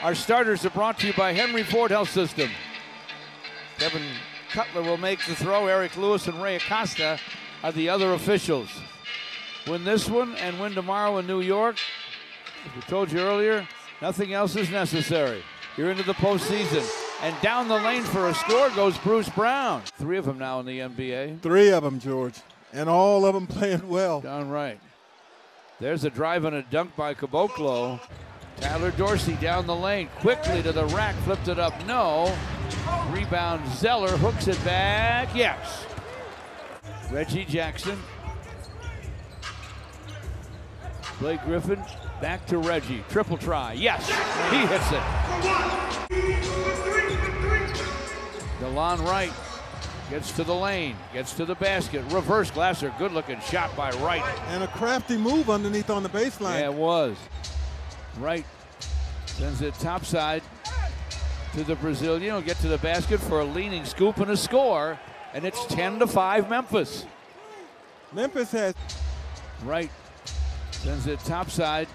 Our starters are brought to you by Henry Ford Health System. Kevin Cutler will make the throw. Eric Lewis and Ray Acosta are the other officials. Win this one and win tomorrow in New York. As we told you earlier, nothing else is necessary. You're into the postseason. And down the lane for a score goes Bruce Brown. 3 of them now in the NBA. 3 of them, George. And all of them playing well. Darn right. There's a drive and a dunk by Caboclo. Tyler Dorsey down the lane, quickly to the rack, flipped it up, no. Rebound, Zeller hooks it back, yes. Reggie Jackson. Blake Griffin, back to Reggie, triple try, yes, he hits it. DeLon Wright gets to the lane, gets to the basket, reverse Glasser, good looking shot by Wright. And a crafty move underneath on the baseline. Yeah, it was. Wright sends it topside to the Brazilian. He'll get to the basket for a leaning scoop and a score, and it's 10-5 Memphis. Memphis has. Wright sends it topside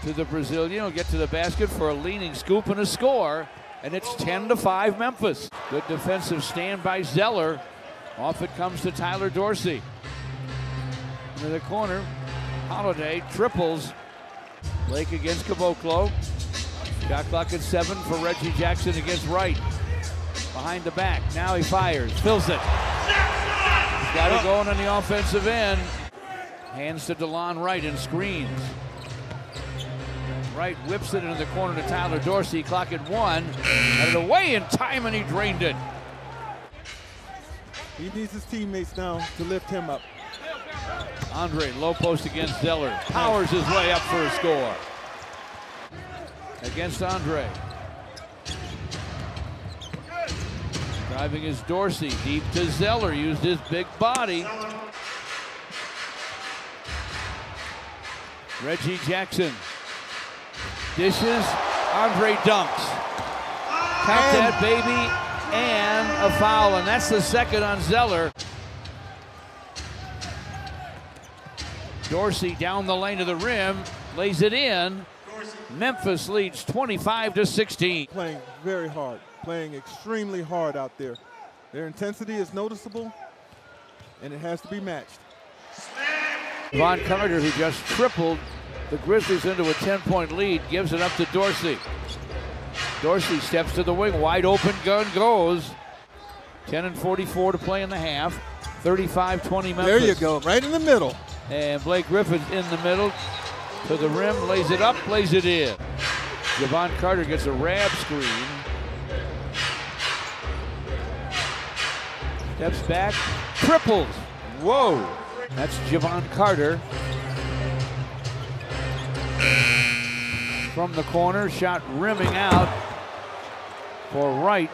to the Brazilian. He'll get to the basket for a leaning scoop and a score, and it's 10-5 Memphis. Good defensive stand by Zeller. Off it comes to Tyler Dorsey. Into the corner, Holiday triples. Blake against Caboclo. Shot clock at 7 for Reggie Jackson against Wright. Behind the back, now he fires, fills it. He's got it going on the offensive end. Hands to DeLon Wright and screens. Wright whips it into the corner to Tyler Dorsey, clock at 1. Got it away in time and he drained it. He needs his teammates now to lift him up. Andre, low post against Zeller. Powers his way up for a score. Against Andre. Driving is Dorsey, deep to Zeller, used his big body. Reggie Jackson. Dishes, Andre dunks. Count that, baby, and a foul, and that's the second on Zeller. Dorsey down the lane to the rim, lays it in. Memphis leads 25-16. Playing very hard, playing extremely hard out there. Their intensity is noticeable, and it has to be matched. Von Carter, who just tripled the Grizzlies into a 10-point lead, gives it up to Dorsey. Dorsey steps to the wing, wide open gun goes. 10:44 to play in the half. 35-20 Memphis. There you go, right in the middle. And Blake Griffin's in the middle, to the rim, lays it up, lays it in. Javon Carter gets a Rab screen. Steps back, triples. Whoa, that's Javon Carter. From the corner, shot rimming out for Wright.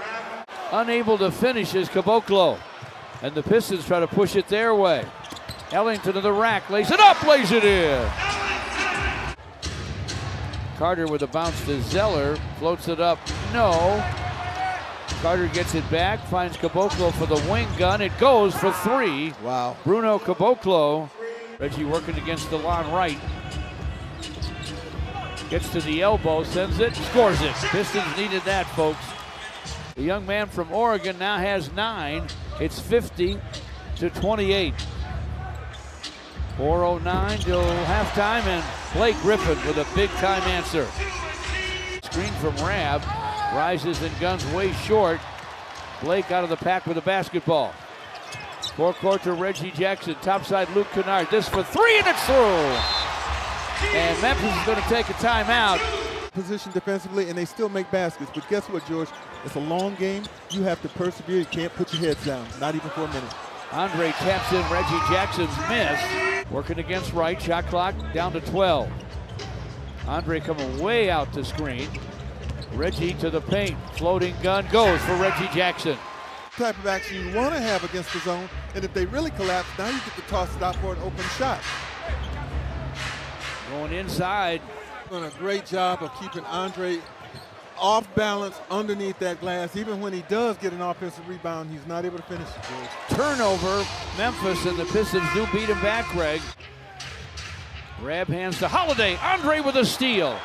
Unable to finish is Caboclo. And the Pistons try to push it their way. Ellington to the rack, lays it up, lays it in. Carter with a bounce to Zeller, floats it up, no. Carter gets it back, finds Caboclo for the wing gun, it goes for 3. Wow. Bruno Caboclo. Reggie working against DeLon Wright. Gets to the elbow, sends it, scores it. Pistons needed that, folks. The young man from Oregon now has 9. It's 50-28. 4:09 till halftime, and Blake Griffin with a big-time answer. Screen from Rab, rises and guns way short. Blake out of the pack with a basketball. Forecourt to Reggie Jackson, topside Luke Kennard. This for 3, and it's through. And Memphis is going to take a timeout. Position defensively, and they still make baskets. But guess what, George? It's a long game. You have to persevere. You can't put your heads down, not even for a minute. Andre taps in Reggie Jackson's miss. Working against Wright, shot clock down to 12. Andre coming way out to screen. Reggie to the paint, floating gun goes for Reggie Jackson. Type of action you want to have against the zone, and if they really collapse, now you get to toss it out for an open shot. Going inside. Doing a great job of keeping Andre off balance underneath that glass. Even when he does get an offensive rebound, he's not able to finish it. Turnover, Memphis, and the Pistons do beat him back, Greg. Rab hands to Holiday. Andre with a steal.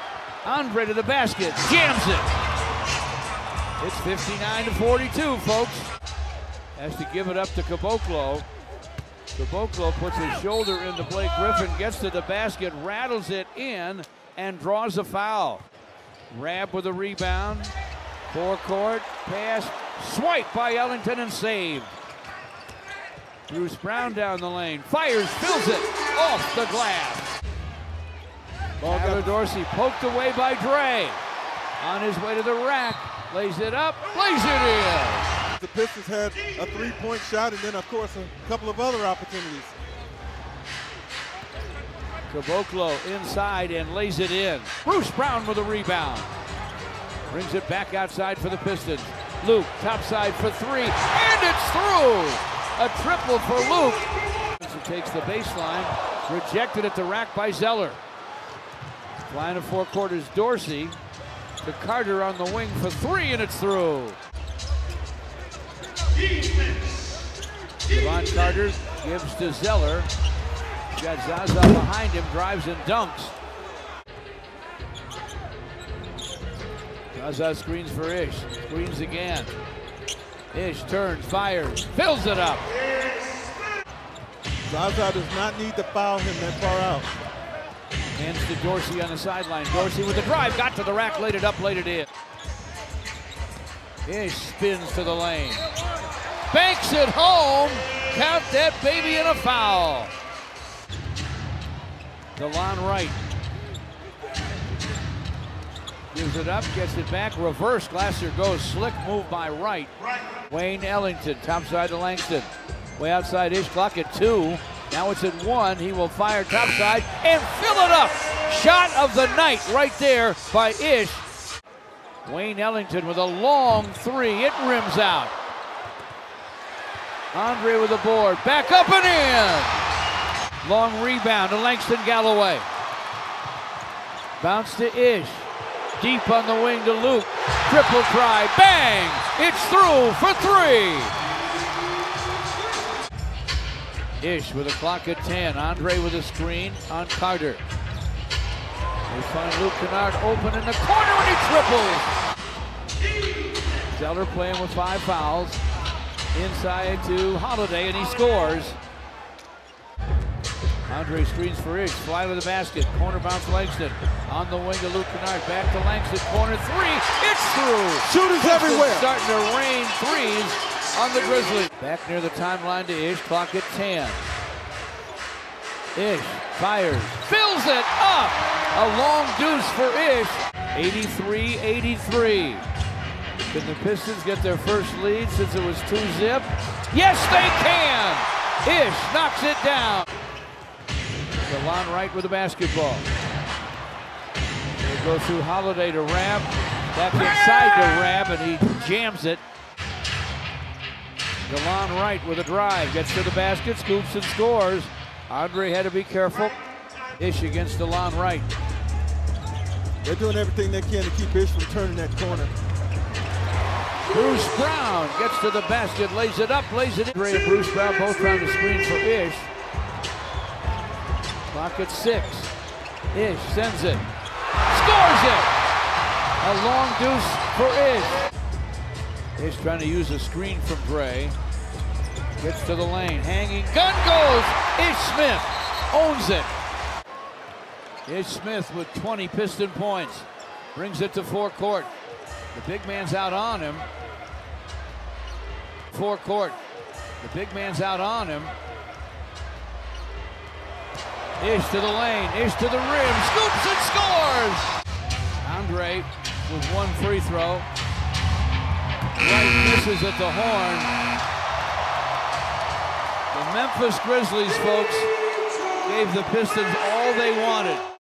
Andre to the basket, jams it. It's 59-42, folks. Has to give it up to Caboclo. Caboclo puts his shoulder into Blake Griffin, gets to the basket, rattles it in, and draws a foul. Rab with a rebound. Forecourt, pass, swipe by Ellington and saved. Bruce Brown down the lane, fires, fills it, off the glass. Tyler Dorsey poked away by Dre. On his way to the rack, lays it up, lays it in. The Pistons had a three-point shot and then, of course, a couple of other opportunities. Caboclo inside and lays it in. Bruce Brown with a rebound. Brings it back outside for the Pistons. Luke, topside for three, and it's through! A triple for Luke. He takes the baseline, rejected at the rack by Zeller. Line of forecourt is Dorsey. To Carter on the wing for three, and it's through. Devon Carter gives to Zeller. Got Zaza behind him, drives and dunks. Zaza screens for Ish, screens again. Ish turns, fires, fills it up. Zaza does not need to foul him that far out. Hands to Dorsey on the sideline. Dorsey with the drive, got to the rack, laid it up, laid it in. Ish spins to the lane. Banks it home. Count that baby in a foul. DeLon Wright gives it up, gets it back, reverse. Glasser goes, slick move by Wright. Wayne Ellington, topside to Langston. Way outside Ish, clock at 2. Now it's at 1. He will fire topside and fill it up. Shot of the night right there by Ish. Wayne Ellington with a long three. It rims out. Andre with the board. Back up and in. Long rebound to Langston Galloway. Bounce to Ish. Deep on the wing to Luke. Triple try. Bang! It's through for three. Ish with a clock at 10. Andre with a screen on Carter. They find Luke Kennard open in the corner and he triples. Zeller playing with 5 fouls. Inside to Holiday and he scores. Andre screens for Ish. Fly to the basket. Corner bounce Langston. On the wing to Luke Kennard. Back to Langston. Corner three. It's through. Shooters everywhere. Starting to rain threes on the Grizzlies. Back near the timeline to Ish. Clock at 10. Ish fires. Fills it up. A long deuce for Ish. 83-83. Can the Pistons get their first lead since it was 2-zip? Yes, they can. Ish knocks it down. DeLon Wright with the basketball. They go through Holiday to Rab. Back inside to Rab, and he jams it. DeLon Wright with a drive. Gets to the basket, scoops and scores. Andre had to be careful. Ish against DeLon Wright. They're doing everything they can to keep Ish from turning that corner. Bruce Brown gets to the basket, lays it up, lays it in. Andre and Bruce Brown both trying to screen for Ish. Clock at 6. Ish sends it. Scores it! A long deuce for Ish. Ish trying to use a screen from Dre. Gets to the lane. Hanging. Gun goes! Ish Smith owns it. Ish Smith with 20 Piston points. Brings it to forecourt. The big man's out on him. Forecourt. The big man's out on him. Ish to the lane, Ish to the rim, scoops and scores! Andre with 1 free throw. Wright misses at the horn. The Memphis Grizzlies, folks, gave the Pistons all they wanted.